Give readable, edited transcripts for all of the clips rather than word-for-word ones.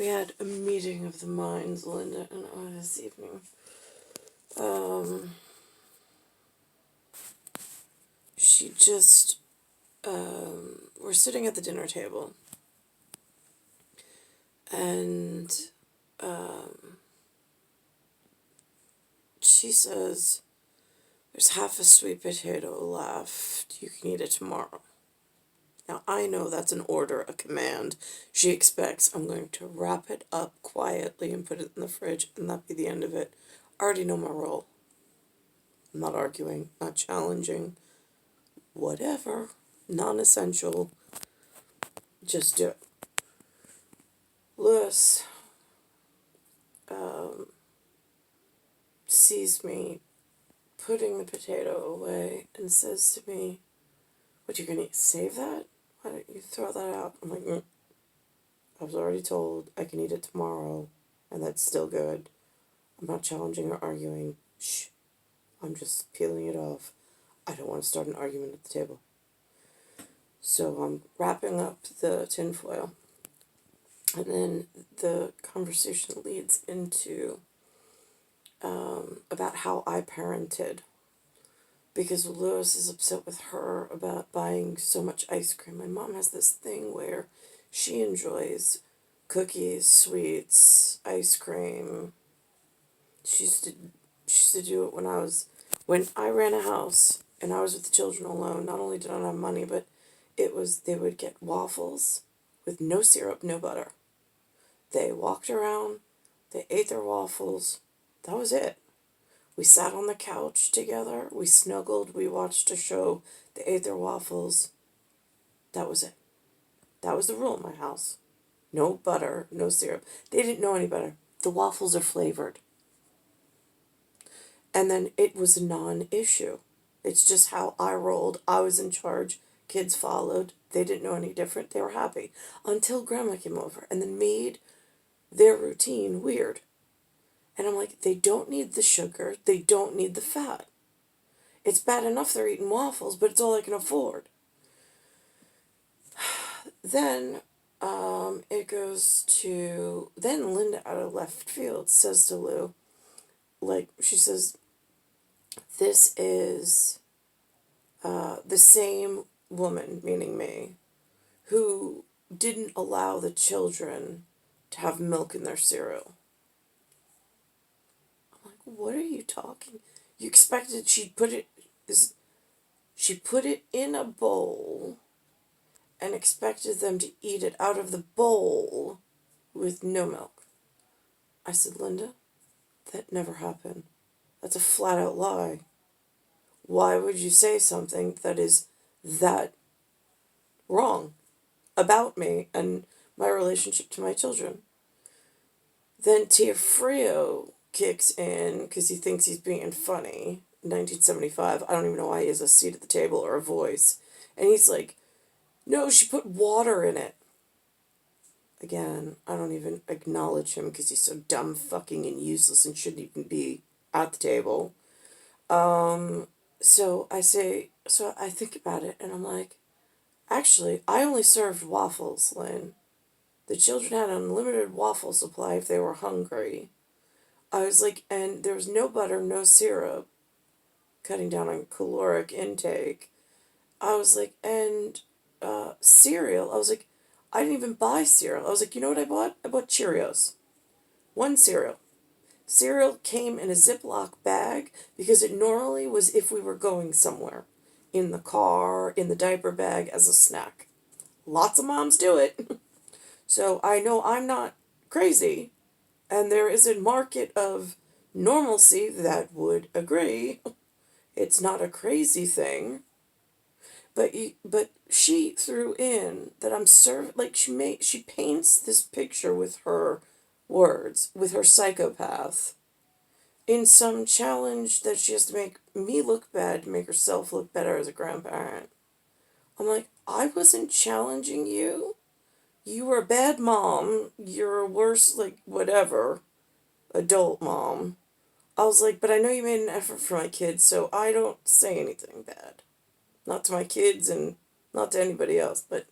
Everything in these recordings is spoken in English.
We had a meeting of the minds, Linda and I, this evening. She just, we're sitting at the dinner table, and she says, "There's half a sweet potato left. You can eat it tomorrow." Now, I know that's an order, a command. She expects I'm going to wrap it up quietly and put it in the fridge, and that be the end of it. I already know my role. I'm not arguing, not challenging, whatever, non-essential, just do it. Lewis sees me putting the potato away and says to me, "What, you're going to save that? Why don't you throw that out?" I'm like, I was already told I can eat it tomorrow, and that's still good. I'm not challenging or arguing. Shh. I'm just peeling it off. I don't want to start an argument at the table. So I'm wrapping up the tinfoil. And then the conversation leads into about how I parented. Because Lewis is upset with her about buying so much ice cream. My mom has this thing where she enjoys cookies, sweets, ice cream. She used to do it when I ran a house and I was with the children alone. Not only did I not have money, but they would get waffles with no syrup, no butter. They walked around, they ate their waffles. That was it. We sat on the couch together, we snuggled, we watched a show, they ate their waffles. That was it. That was the rule in my house. No butter, no syrup. They didn't know any better. The waffles are flavored. And then it was a non-issue. It's just how I rolled. I was in charge. Kids followed. They didn't know any different. They were happy. Until Grandma came over and then made their routine weird. And I'm like, they don't need the sugar. They don't need the fat. It's bad enough they're eating waffles, but it's all I can afford. Then it goes to... Then Linda, out of left field, says to Lou, she says, "This is the same woman," meaning me, "who didn't allow the children to have milk in their cereal." I'm like, what are you talking? You expected she put it in a bowl and expected them to eat it out of the bowl with no milk. I said, "Linda, that never happened. That's a flat out lie. Why would you say something that is that wrong about me and my relationship to my children?" Then Frio kicks in because he thinks he's being funny. 1975, I don't even know why he has a seat at the table or a voice. And he's like, "No, she put water in it." Again, I don't even acknowledge him because he's so dumb, fucking, and useless and shouldn't even be at the table. So I think about it and I'm like, actually, I only served waffles, Lynn. The children had an unlimited waffle supply if they were hungry. I was like, and there was no butter, no syrup, cutting down on caloric intake. I was like, and cereal. I was like, I didn't even buy cereal. I was like, you know what I bought? I bought Cheerios. One cereal. Cereal came in a Ziploc bag because it normally was if we were going somewhere. In the car, in the diaper bag as a snack. Lots of moms do it. So I know I'm not crazy. And there is a market of normalcy that would agree. It's not a crazy thing. But she threw in that I'm she paints this picture with her words, with her psychopath, in some challenge that she has to make me look bad to make herself look better as a grandparent. I'm like, I wasn't challenging you. You were a bad mom. You're a worse, whatever, adult mom. I was like, but I know you made an effort for my kids, so I don't say anything bad. Not to my kids and not to anybody else, but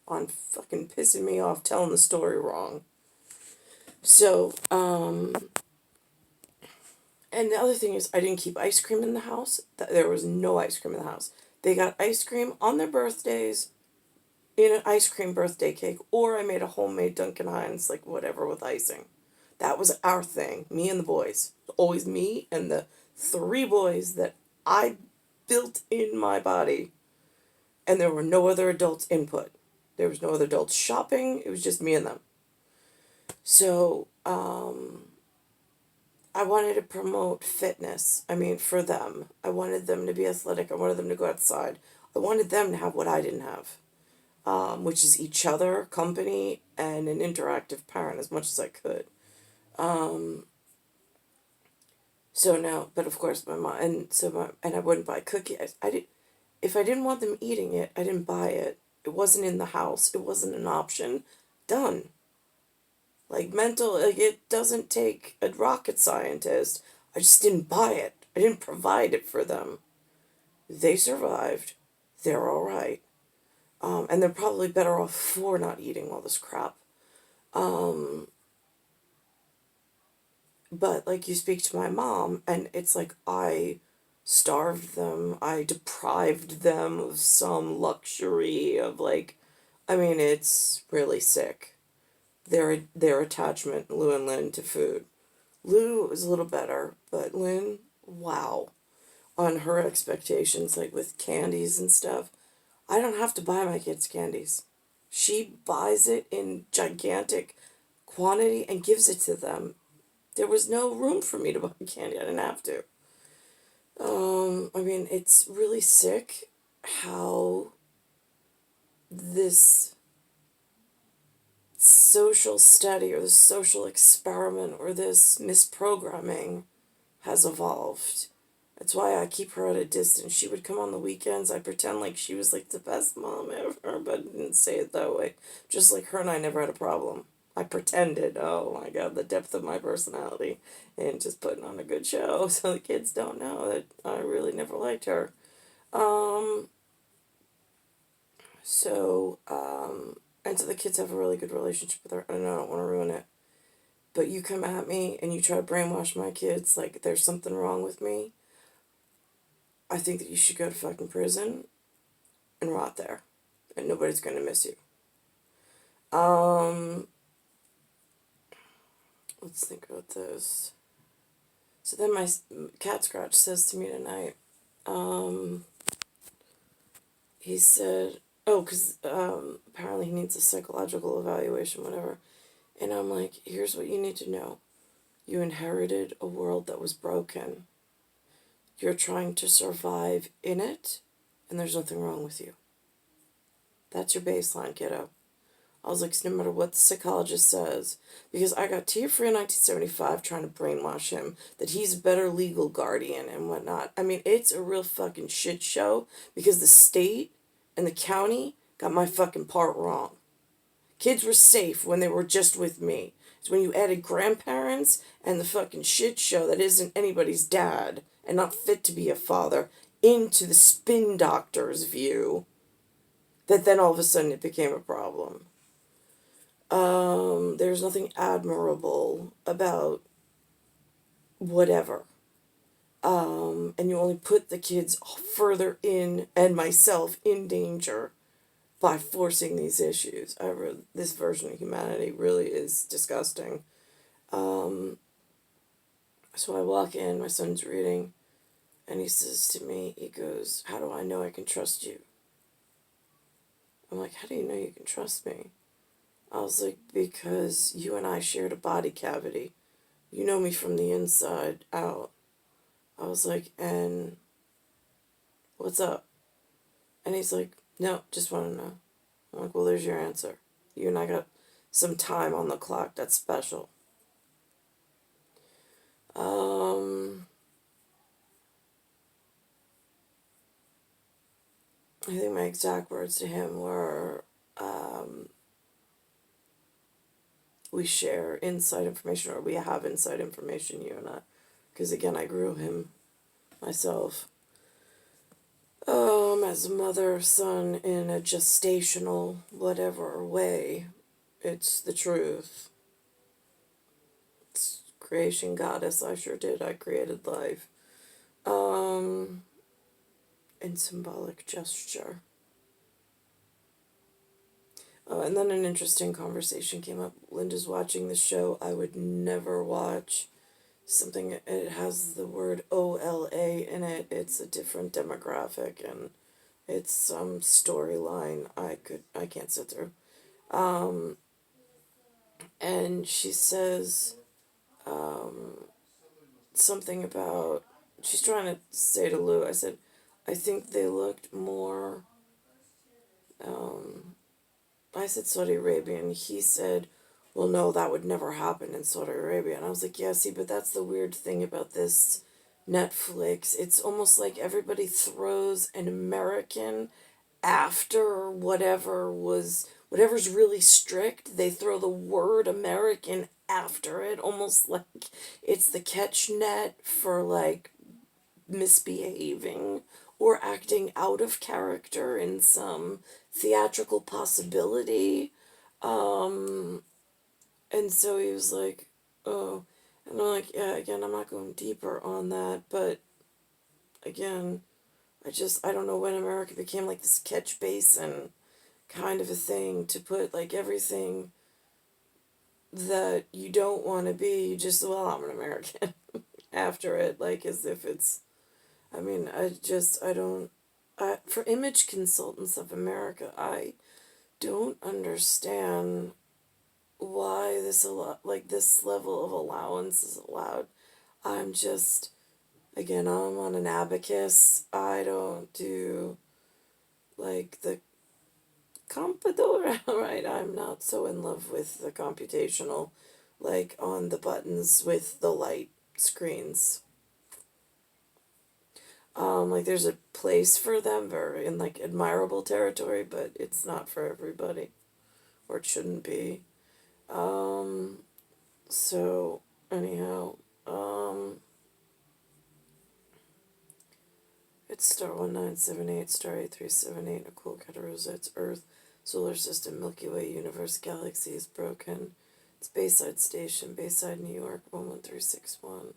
on fucking pissing me off telling the story wrong. So, and the other thing is, I didn't keep ice cream in the house. There was no ice cream in the house. They got ice cream on their birthdays in an ice cream birthday cake, or I made a homemade Dunkin' Hines, like whatever, with icing. That was our thing, me and the boys. Always me and the three boys that I built in my body, and there were no other adults' input. There was no other adults shopping, it was just me and them. So, I wanted to promote fitness. I mean, for them. I wanted them to be athletic. I wanted them to go outside. I wanted them to have what I didn't have, which is each other, company, and an interactive parent as much as I could. So now, but of course, my mom, and I wouldn't buy cookies. I did, if I didn't want them eating it, I didn't buy it. It wasn't in the house. It wasn't an option. Done. Like it doesn't take a rocket scientist. I just didn't buy it. I didn't provide it for them. They survived. They're all right. And they're probably better off for not eating all this crap. But like you speak to my mom, and it's like I starved them. I deprived them of some luxury of like, I mean, it's really sick. Their attachment, Lou and Lynn, to food. Lou was a little better, but Lynn, wow, on her expectations, like with candies and stuff. I don't have to buy my kids candies. She buys it in gigantic quantity and gives it to them. There was no room for me to buy candy. I didn't have to. I mean, it's really sick how this social study or this social experiment or this misprogramming has evolved. That's why I keep her at a distance. She would come on the weekends. I pretend like she was like the best mom ever, but I didn't say it that way. Just like her and I never had a problem. I pretended, oh my god, the depth of my personality, and just putting on a good show so the kids don't know that I really never liked her. Um, and so the kids have a really good relationship with her, and I don't want to ruin it. But you come at me and you try to brainwash my kids like there's something wrong with me. I think that you should go to fucking prison and rot there, and nobody's gonna miss you. Um, let's think about this. So then my cat scratch says to me tonight, um, he said, oh, because apparently he needs a psychological evaluation, whatever. And I'm like, here's what you need to know. You inherited a world that was broken. You're trying to survive in it, and there's nothing wrong with you. That's your baseline, kiddo. I was like, no matter what the psychologist says, because I got Tia Free in 1975 trying to brainwash him that he's a better legal guardian and whatnot. I mean, it's a real fucking shit show because the state and the county got my fucking part wrong. Kids were safe when they were just with me. It's when you added grandparents and the fucking shit show that isn't anybody's dad and not fit to be a father into the spin doctor's view that then all of a sudden it became a problem. There's nothing admirable about whatever. And you only put the kids further in and myself in danger by forcing these issues. This version of humanity really is disgusting. So I walk in, my son's reading, and he says to me, he goes, how do I know I can trust you? I'm like, how do you know you can trust me? I was like, because you and I shared a body cavity. You know me from the inside out. I was like, and what's up? And he's like, no, just want to know. I'm like, well, there's your answer. You and I got some time on the clock that's special. I think my exact words to him were, we share inside information, or we have inside information, you and I. Because again, I grew him myself. as mother, son in a gestational whatever way. It's the truth. It's creation goddess. I sure did. I created life. Um, in symbolic gesture. Oh, and then an interesting conversation came up. Linda's watching the show I would never watch. Something, it has the word OLA in it. It's a different demographic, and it's some storyline I can't sit through. And she says something about, she's trying to say to Lou, I said, I think they looked more, I said Saudi Arabia, and he said, well, no, that would never happen in Saudi Arabia. And I was like, yeah, see, but that's the weird thing about this Netflix. It's almost like everybody throws an American after whatever's really strict, they throw the word American after it, almost like it's the catch net for like misbehaving or acting out of character in some theatrical possibility. And so he was like, oh, and I'm like, yeah, again, I'm not going deeper on that, but again, I don't know when America became like this catch basin kind of a thing to put like everything that you don't want to be, you just, well, I'm an American after it, like as if it's, I mean, I don't, for image consultants of America, I don't understand why like this level of allowance is allowed. I'm just, again, I'm on an abacus. I don't do like the computadora, right? I'm not so in love with the computational, like on the buttons with the light screens. Like there's a place for them, very in like admirable territory, but it's not for everybody, or it shouldn't be. So anyhow, it's star 1978, star 8378, Nicole, Cattaruzza, it's Earth, solar system, Milky Way, universe, galaxy is broken. It's Bayside Station, Bayside, New York, 11361.